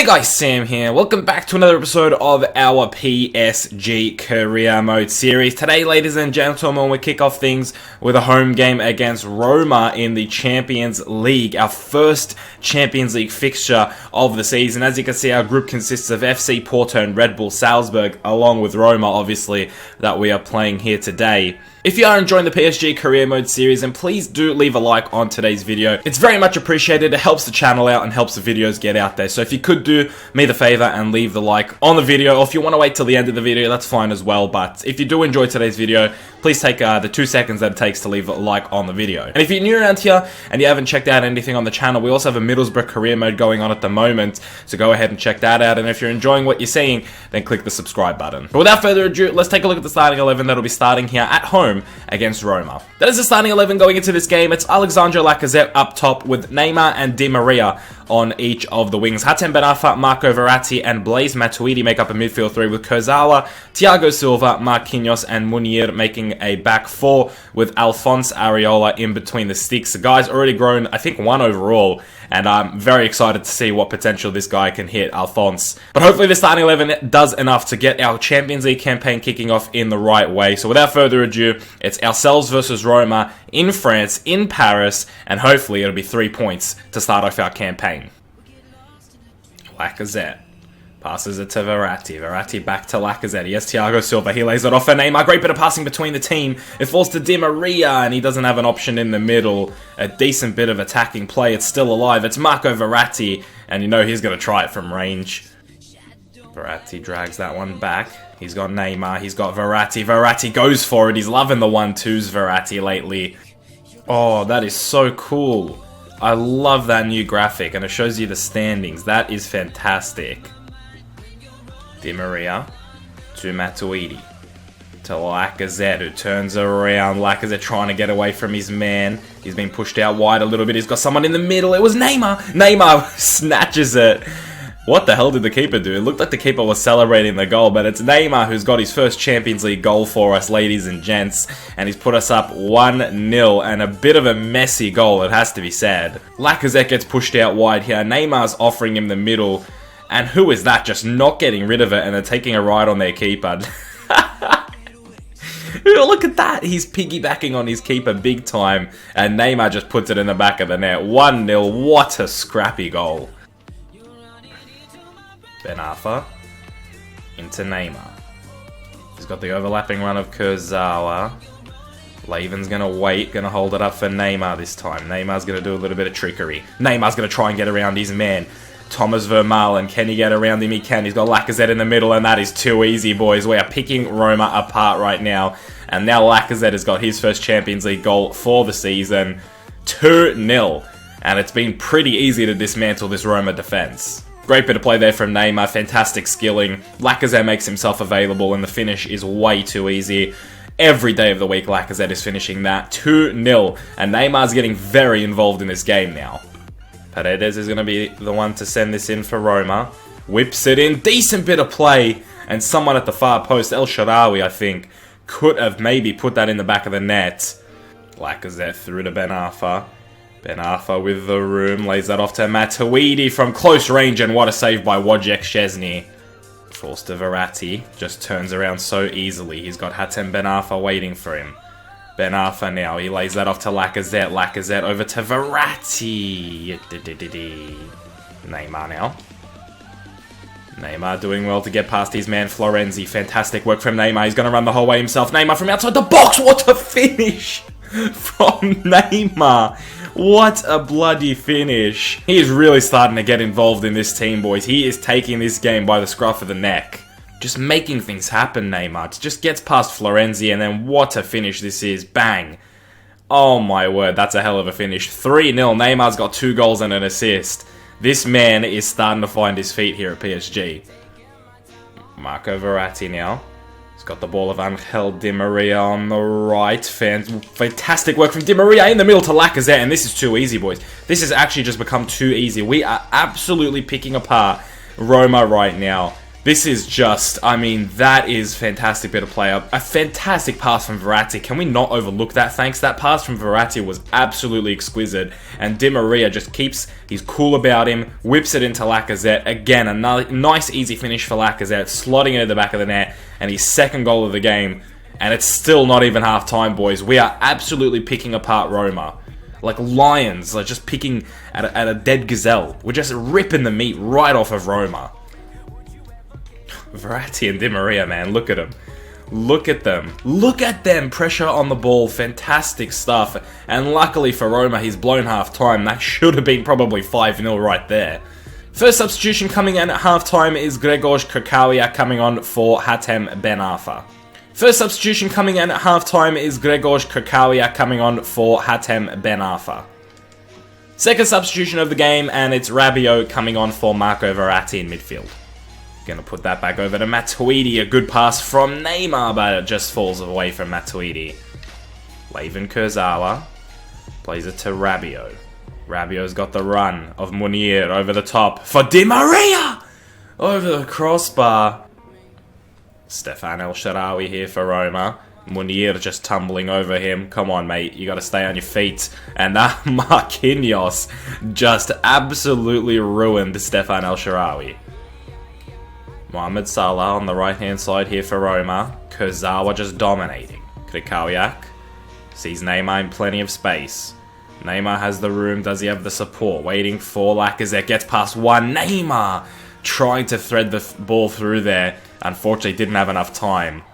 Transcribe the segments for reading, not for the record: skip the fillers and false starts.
Hey guys, Sam here. Welcome back to another episode of our PSG Career Mode series. Today, ladies and gentlemen, we kick off things with a home game against Roma in the Champions League, our first Champions League fixture of the season. As you can see, our group consists of FC Porto and Red Bull Salzburg, along with Roma, obviously, that we are playing here today. If you are enjoying the PSG Career Mode series, then please do leave a like on today's video. It's very much appreciated. It helps the channel out and helps the videos get out there. So if you could do me the favor and leave the like on the video, or if you want to wait till the end of the video, that's fine as well. But if you do enjoy today's video, please take the 2 seconds that it takes to leave a like on the video. And if you're new around here and you haven't checked out anything on the channel, we also have a Middlesbrough Career Mode going on at the moment. So go ahead and check that out. And if you're enjoying what you're seeing, then click the subscribe button. But without further ado, let's take a look at the starting 11 that'll be starting here at home against Roma. That is the starting 11 going into this game. It's Alexandre Lacazette up top with Neymar and Di Maria on each of the wings. Hatem Ben Arfa, Marco Verratti and Blaise Matuidi make up a midfield three, with Kurzawa, Thiago Silva, Marquinhos and Munir making a back four, with Alphonse Areola in between the sticks. The guy's already grown, I think, 1 overall, and I'm very excited to see what potential this guy can hit, Alphonse. But hopefully the starting 11 does enough to get our Champions League campaign kicking off in the right way. So without further ado, it's ourselves versus Roma in France, in Paris, and hopefully it'll be 3 points to start off our campaign. Lacazette passes it to Verratti. Verratti back to Lacazette. He has Thiago Silva. He lays it off for Neymar. Great bit of passing between the team. It falls to Di Maria, and he doesn't have an option in the middle. A decent bit of attacking play. It's still alive. It's Marco Verratti, and you know he's going to try it from range. Verratti drags that one back. He's got Neymar. He's got Verratti. Verratti goes for it. He's loving the 1-2s, Verratti, lately. Oh, that is so cool. I love that new graphic, and it shows you the standings. That is fantastic. Di Maria to Matuidi. To Lacazette, who turns around. Lacazette trying to get away from his man. He's been pushed out wide a little bit. He's got someone in the middle. It was Neymar. Neymar snatches it. What the hell did the keeper do? It looked like the keeper was celebrating the goal, but it's Neymar who's got his first Champions League goal for us, ladies and gents, and he's put us up 1-0, and a bit of a messy goal, it has to be said. Lacazette gets pushed out wide here. Neymar's offering him the middle, and who is that just not getting rid of it, and they're taking a ride on their keeper. Look at that! He's piggybacking on his keeper big time, and Neymar just puts it in the back of the net. 1-0, what a scrappy goal. Ben Arfa into Neymar. He's got the overlapping run of Kurzawa. Laven's going to wait, going to hold it up for Neymar this time. Neymar's going to do a little bit of trickery. Neymar's going to try and get around his man. Thomas Vermaelen, can he get around him? He can. He's got Lacazette in the middle, and that is too easy, boys. We are picking Roma apart right now. And now Lacazette has got his first Champions League goal for the season. 2-0. And it's been pretty easy to dismantle this Roma defense. Great bit of play there from Neymar, fantastic skilling. Lacazette makes himself available, and the finish is way too easy. Every day of the week, Lacazette is finishing that. 2-0, and Neymar's getting very involved in this game now. Paredes is going to be the one to send this in for Roma. Whips it in, decent bit of play, and someone at the far post, El Shaarawy, I think, could have maybe put that in the back of the net. Lacazette through to Ben Arfa. Ben Arfa with the room, lays that off to Matuidi from close range, and what a save by Wojciech Szczesny. Falls to Verratti, just turns around so easily. He's got Hatem Ben Arfa waiting for him. Ben Arfa now, he lays that off to Lacazette. Lacazette over to Verratti. Neymar now. Neymar doing well to get past his man Florenzi. Fantastic work from Neymar. He's going to run the whole way himself. Neymar from outside the box. What a finish from Neymar. What a bloody finish. He is really starting to get involved in this team, boys. He is taking this game by the scruff of the neck. Just making things happen, Neymar. Just gets past Florenzi, and then what a finish this is. Bang. Oh my word, that's a hell of a finish. 3-0. Neymar's got 2 goals and an assist. This man is starting to find his feet here at PSG. Marco Verratti now. He's got the ball of Angel Di Maria on the right. Fantastic work from Di Maria in the middle to Lacazette, and this is too easy, boys. This has actually just become too easy. We are absolutely picking apart Roma right now. This is just, I mean, that is fantastic bit of play. A fantastic pass from Verratti. Can we not overlook that, thanks? That pass from Verratti was absolutely exquisite. And Di Maria just keeps, he's cool about him, whips it into Lacazette. Again, another nice, easy finish for Lacazette, slotting it in the back of the net. And his second goal of the game. And it's still not even half time, boys. We are absolutely picking apart Roma. Like lions, like just picking at a dead gazelle. We're just ripping the meat right off of Roma. Verratti and Di Maria, man, look at them. Look at them. Look at them. Pressure on the ball. Fantastic stuff. And luckily for Roma, he's blown half-time. That should have been probably 5-0 right there. First substitution coming in at half-time is Grzegorz Krakowia coming on for Hatem Ben Arfa. First substitution coming in at half-time is Grzegorz Krakowia coming on for Hatem Ben Arfa. Second substitution of the game, and it's Rabiot coming on for Marco Verratti in midfield. Gonna put that back over to Matuidi. A good pass from Neymar, but it just falls away from Matuidi. Layvin Kurzawa plays it to Rabiot. Rabiot's got the run of Munir over the top for Di Maria! Over the crossbar. Stefan El Shaarawy here for Roma. Munir just tumbling over him. Come on, mate. You gotta stay on your feet. And that Marquinhos just absolutely ruined Stefan El Shaarawy. Mohamed Salah on the right-hand side here for Roma. Kurzawa just dominating. Krychowiak sees Neymar in plenty of space. Neymar has the room. Does he have the support? Waiting for Lacazette. Gets past one. Neymar trying to thread the ball through there. Unfortunately, didn't have enough time.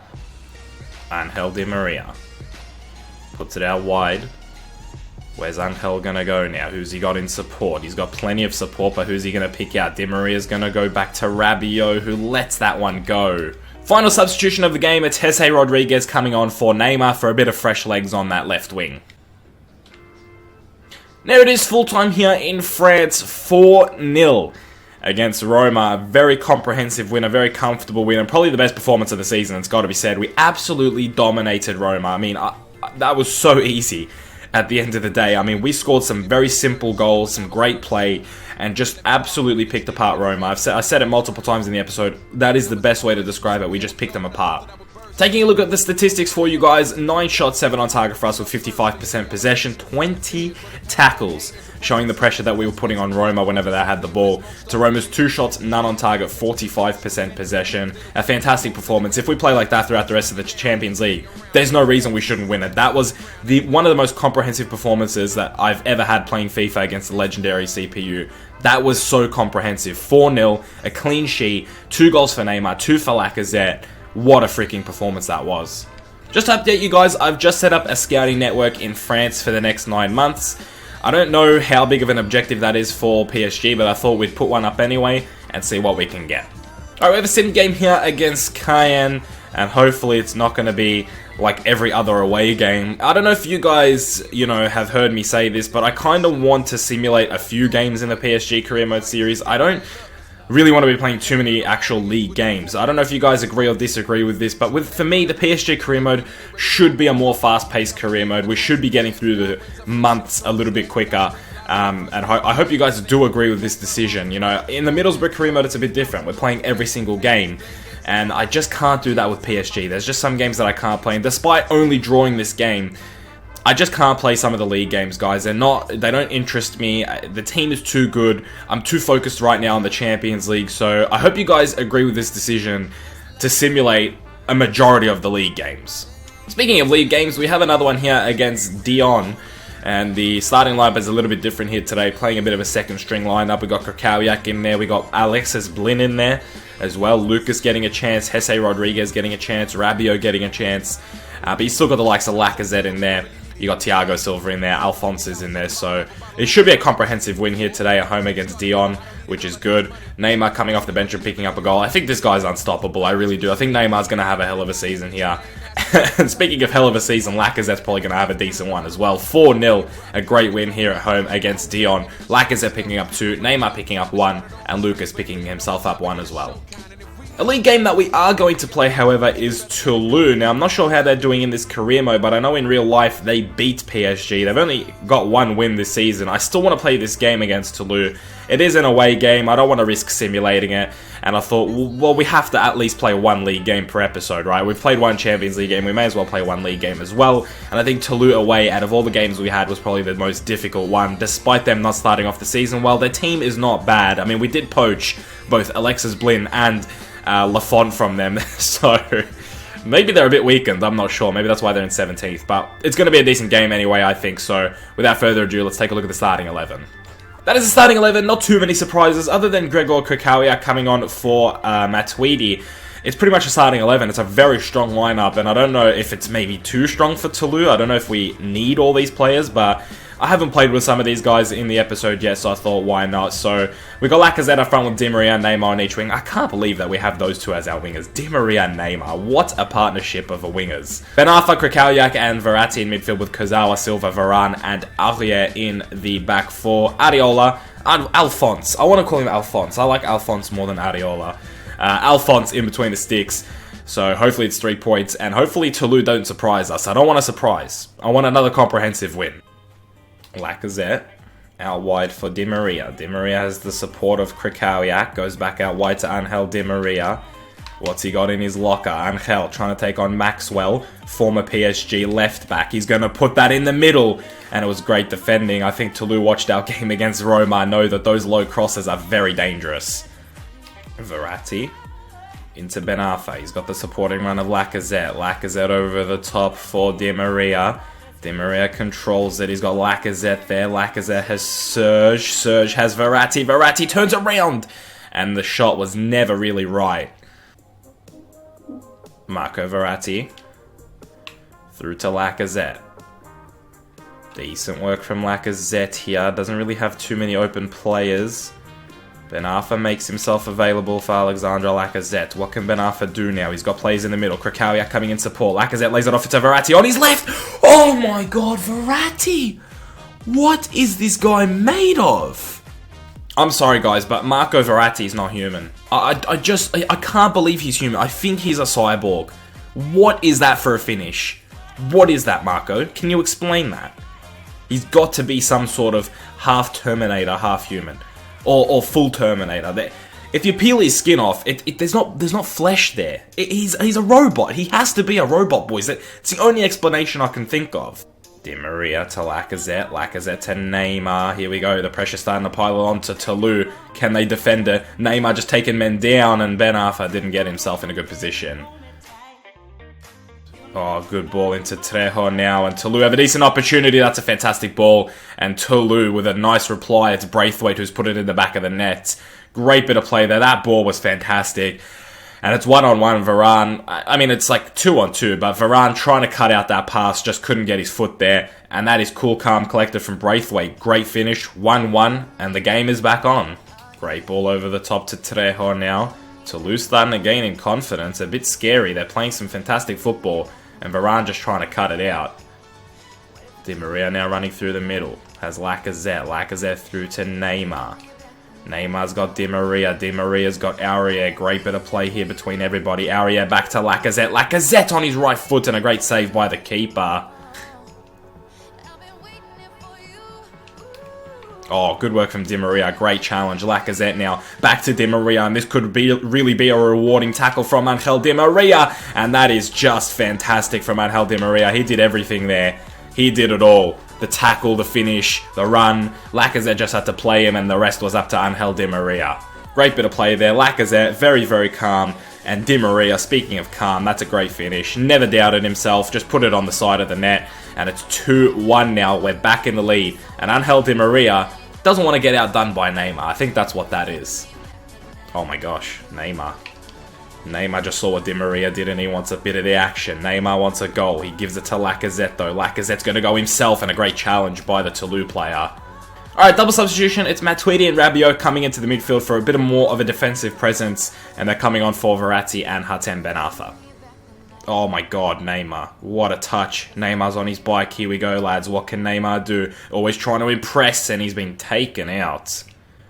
Angel Di Maria puts it out wide. Where's Angel gonna go now? Who's he got in support? He's got plenty of support, but who's he gonna pick out? Di Maria's gonna go back to Rabiot, who lets that one go. Final substitution of the game, it's Jesse Rodriguez coming on for Neymar for a bit of fresh legs on that left wing. There it is, full time here in France, 4-0 against Roma. A very comprehensive win, a very comfortable win, and probably the best performance of the season, it's got to be said. We absolutely dominated Roma. I mean, that was so easy. At the end of the day, I mean, we scored some very simple goals, some great play, and just absolutely picked apart Roma. I said it multiple times in the episode, that is the best way to describe it, we just picked them apart. Taking a look at the statistics for you guys, 9 shots, 7 on target for us with 55% possession, 20 tackles, showing the pressure that we were putting on Roma whenever they had the ball. To Roma's 2 shots, none on target, 45% possession. A fantastic performance. If we play like that throughout the rest of the Champions League, there's no reason we shouldn't win it. That was one of the most comprehensive performances that I've ever had playing FIFA against the legendary CPU. That was so comprehensive. 4-0, a clean sheet, 2 goals for Neymar, 2 for Lacazette. What a freaking performance that was. Just to update you guys, I've just set up a scouting network in France for the next 9 months. I don't know how big of an objective that is for PSG, but I thought we'd put one up anyway and see what we can get. Alright, we have a sim game here against Cayenne, and hopefully it's not going to be like every other away game. I don't know if you guys, have heard me say this, but I kind of want to simulate a few games in the PSG Career Mode series. I don't really want to be playing too many actual league games. I don't know if you guys agree or disagree with this, but for me, the PSG career mode should be a more fast-paced career mode. We should be getting through the months a little bit quicker. And I hope you guys do agree with this decision. In the Middlesbrough career mode, it's a bit different. We're playing every single game, and I just can't do that with PSG. There's just some games that I can't play, and despite only drawing this game, I just can't play some of the league games, guys. They don't interest me. The team is too good. I'm too focused right now on the Champions League. So I hope you guys agree with this decision to simulate a majority of the league games. Speaking of league games, we have another one here against Dijon. And the starting lineup is a little bit different here today, playing a bit of a second string lineup. We got Krychowiak in there. We got Alexis Blin in there as well. Lucas getting a chance. Jesse Rodriguez getting a chance. Rabiot getting a chance. But you still got the likes of Lacazette in there. You got Thiago Silva in there, Alphonse is in there, so it should be a comprehensive win here today at home against Dijon, which is good. Neymar coming off the bench and picking up a goal. I think this guy's unstoppable, I really do. I think Neymar's going to have a hell of a season here. And speaking of hell of a season, Lacazette's probably going to have a decent one as well. 4-0, a great win here at home against Dijon. Lacazette picking up 2, Neymar picking up 1, and Lucas picking himself up 1 as well. A league game that we are going to play, however, is Toulouse. Now, I'm not sure how they're doing in this career mode, but I know in real life they beat PSG. They've only got 1 win this season. I still want to play this game against Toulouse. it is an away game. I don't want to risk simulating it. And I thought, well, we have to at least play one league game per episode, right? We've played one Champions League game, we may as well play one league game as well. And I think Toulouse away, out of all the games we had, was probably the most difficult one, despite them not starting off the season well. Their team is not bad. I mean, we did poach both Alexis Blin and Lafont from them, so maybe they're a bit weakened, I'm not sure. Maybe that's why they're in 17th, but it's going to be a decent game anyway, I think. So without further ado, let's take a look at the starting 11. That is the starting 11, not too many surprises, other than Gregor Krikowiak coming on for Matuidi. It's pretty much a starting 11. It's a very strong lineup, and I don't know if it's maybe too strong for Toulouse. I don't know if we need all these players, but I haven't played with some of these guys in the episode yet, so I thought, why not? So we got Lacazette up front with Di Maria and Neymar on each wing. I can't believe that we have those two as our wingers. Di Maria and Neymar. What a partnership of wingers. Ben Arfa, Krikowiak, and Verratti in midfield with Kurzawa, Silva, Varane, and Aurier in the back four. Areola, Alphonse. I want to call him Alphonse. I like Alphonse more than Areola. Alphonse in between the sticks. So hopefully it's 3 points, and hopefully Toulouse don't surprise us. I don't want a surprise. I want another comprehensive win. Lacazette out wide for Di Maria. Di Maria has the support of Krikowiak. Goes back out wide to Angel Di Maria. What's he got in his locker? Angel trying to take on Maxwell, former PSG left back. He's going to put that in the middle. And it was great defending. I think Toulouse watched our game against Roma. Know that those low crosses are very dangerous. Verratti into Ben Arfa. He's got the supporting run of Lacazette. Lacazette over the top for Di Maria. Di Maria controls it. He's got Lacazette there. Lacazette has Serge. Serge has Verratti. Verratti turns around. And the shot was never really right. Marco Verratti. Through to Lacazette. Decent work from Lacazette here. Doesn't really have too many open players. Ben Arfa makes himself available for Alexandre Lacazette. What can Ben Arfa do now? He's got players in the middle. Krikowiak coming in support. Lacazette lays it off to Verratti on his left. Oh my god, Verratti! What is this guy made of? I'm sorry guys, but Marco Verratti is not human. I can't believe he's human. I think he's a cyborg. What is that for a finish? What is that, Marco? Can you explain that? He's got to be some sort of half Terminator, half human. Or full Terminator. If you peel his skin off, there's not flesh there. He's a robot. He has to be a robot, boys. It's the only explanation I can think of. Di Maria to Lacazette. Lacazette to Neymar. Here we go. The pressure's starting to pile on to Toulouse. Can they defend it? Neymar just taking men down, and Ben Arfa didn't get himself in a good position. Oh, good ball into Trejo now, and Toulouse have a decent opportunity. That's a fantastic ball, and Toulouse with a nice reply. It's Braithwaite who's put it in the back of the net. Great bit of play there. That ball was fantastic. And it's one-on-one, Varane. I mean, it's like 2-on-2, but Varane trying to cut out that pass, just couldn't get his foot there. And that is cool, calm, collected from Braithwaite. Great finish, 1-1, and the game is back on. Great ball over the top to Trejo now. Toulouse starting to gain in confidence. A bit scary. They're playing some fantastic football. And Varane just trying to cut it out. Di Maria now running through the middle. Has Lacazette. Lacazette through to Neymar. Neymar's got Di Maria. Di Maria's got Aurier. Great bit of play here between everybody. Aurier back to Lacazette. Lacazette on his right foot and a great save by the keeper. Oh, good work from Di Maria. Great challenge. Lacazette now back to Di Maria, and this could really be a rewarding tackle from Angel Di Maria, and that is just fantastic from Angel Di Maria. He did everything there. He did it all. The tackle, the finish, the run. Lacazette just had to play him, and the rest was up to Angel Di Maria. Great bit of play there. Lacazette, very, very calm. And Di Maria, speaking of calm, that's a great finish. Never doubted himself, just put it on the side of the net. And it's 2-1 now. We're back in the lead. And Angel Di Maria doesn't want to get outdone by Neymar. I think that's what that is. Oh my gosh, Neymar. Neymar just saw what Di Maria did and he wants a bit of the action. Neymar wants a goal. He gives it to Lacazette though. Lacazette's going to go himself, and a great challenge by the Toulouse player. Alright, double substitution. It's Matuidi and Rabiot coming into the midfield for a bit more of a defensive presence, and they're coming on for Verratti and Hatem Ben Arfa. Oh my god, Neymar. What a touch. Neymar's on his bike. Here we go, lads. What can Neymar do? Always trying to impress, and he's been taken out.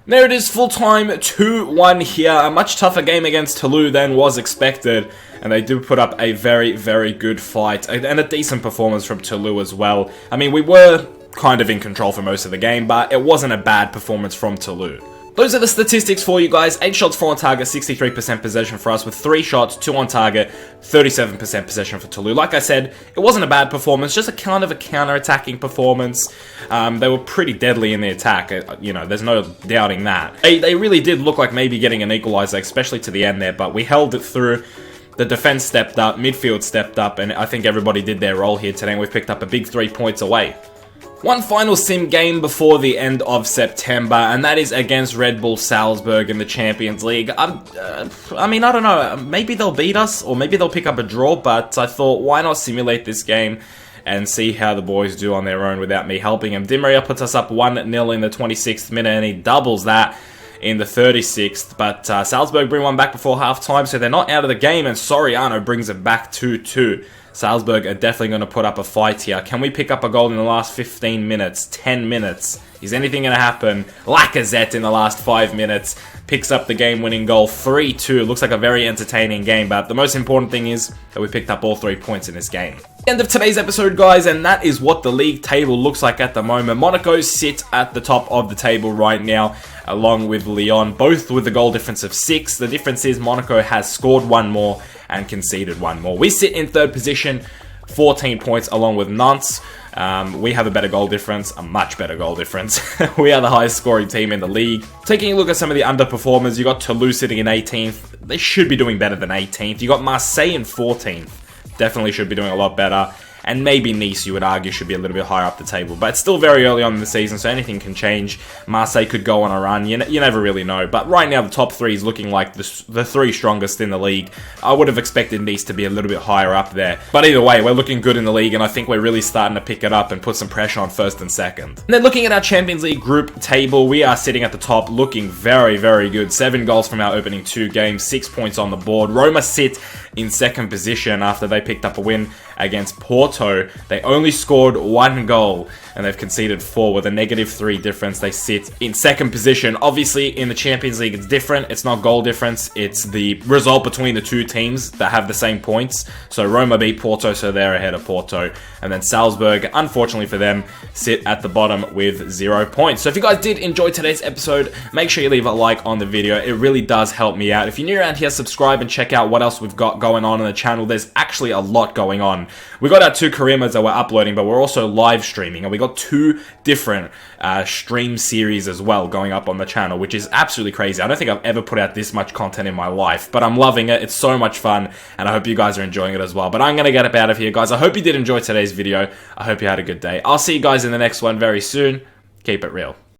There it is, full time, 2-1 here. A much tougher game against Toulouse than was expected. And they do put up a very, very good fight. And a decent performance from Toulouse as well. I mean, we were kind of in control for most of the game, but it wasn't a bad performance from Toulouse. Those are the statistics for you guys. 8 shots, 4 on target, 63% possession for us, with 3 shots, 2 on target, 37% possession for Toulouse. Like I said, it wasn't a bad performance, just a kind of a counter-attacking performance. They were pretty deadly in the attack, you know, there's no doubting that. They really did look like maybe getting an equalizer, especially to the end there, but we held it through. The defense stepped up, midfield stepped up, and I think everybody did their role here today, and we've picked up a big 3 points away. One final sim game before the end of September, and that is against Red Bull Salzburg in the Champions League. I mean, I don't know, maybe they'll beat us, or maybe they'll pick up a draw, but I thought, why not simulate this game and see how the boys do on their own without me helping them. Di Maria puts us up 1-0 in the 26th minute, and he doubles that in the 36th, but Salzburg bring one back before half-time, so they're not out of the game, and Soriano brings it back 2-2. Salzburg are definitely going to put up a fight here. Can we pick up a goal in the last 15 minutes, 10 minutes? Is anything going to happen? Lacazette in the last 5 minutes picks up the game-winning goal, 3-2. Looks like a very entertaining game, but the most important thing is that we picked up all 3 points in this game. End of today's episode, guys, and that is what the league table looks like at the moment. Monaco sit at the top of the table right now, along with Lyon, both with a goal difference of 6. The difference is Monaco has scored 1 more and conceded 1 more. We sit in 3rd position, 14 points, along with Nantes. We have a better goal difference, a much better goal difference. We are the highest scoring team in the league. Taking a look at some of the underperformers, you got Toulouse sitting in 18th. They should be doing better than 18th. You got Marseille in 14th. Definitely should be doing a lot better. And maybe Nice, you would argue, should be a little bit higher up the table. But it's still very early on in the season, so anything can change. Marseille could go on a run. You never really know. But right now, the top 3 is looking like the 3 strongest in the league. I would have expected Nice to be a little bit higher up there. But either way, we're looking good in the league, and I think we're really starting to pick it up and put some pressure on 1st and 2nd. And then looking at our Champions League group table, we are sitting at the top, looking very, very good. 7 goals from our opening 2 games, 6 points on the board. Roma sit in 2nd position after they picked up a win against Porto. They only scored 1 goal and they've conceded 4 with a -3 difference. They sit in 2nd position. Obviously, in the Champions League, it's different. It's not goal difference. It's the result between the 2 teams that have the same points. So Roma beat Porto, so they're ahead of Porto. And then Salzburg, unfortunately for them, sit at the bottom with 0 points. So if you guys did enjoy today's episode, make sure you leave a like on the video. It really does help me out. If you're new around here, subscribe and check out what else we've got going on the channel. There's actually a lot going on. We got our 2 career modes that we're uploading, but we're also live streaming, and we got 2 different stream series as well going up on the channel, which is absolutely crazy. I don't think I've ever put out this much content in my life, but I'm loving it. It's so much fun, and I hope you guys are enjoying it as well. But I'm going to get up out of here, guys. I hope you did enjoy today's video. I hope you had a good day. I'll see you guys in the next one very soon. Keep it real.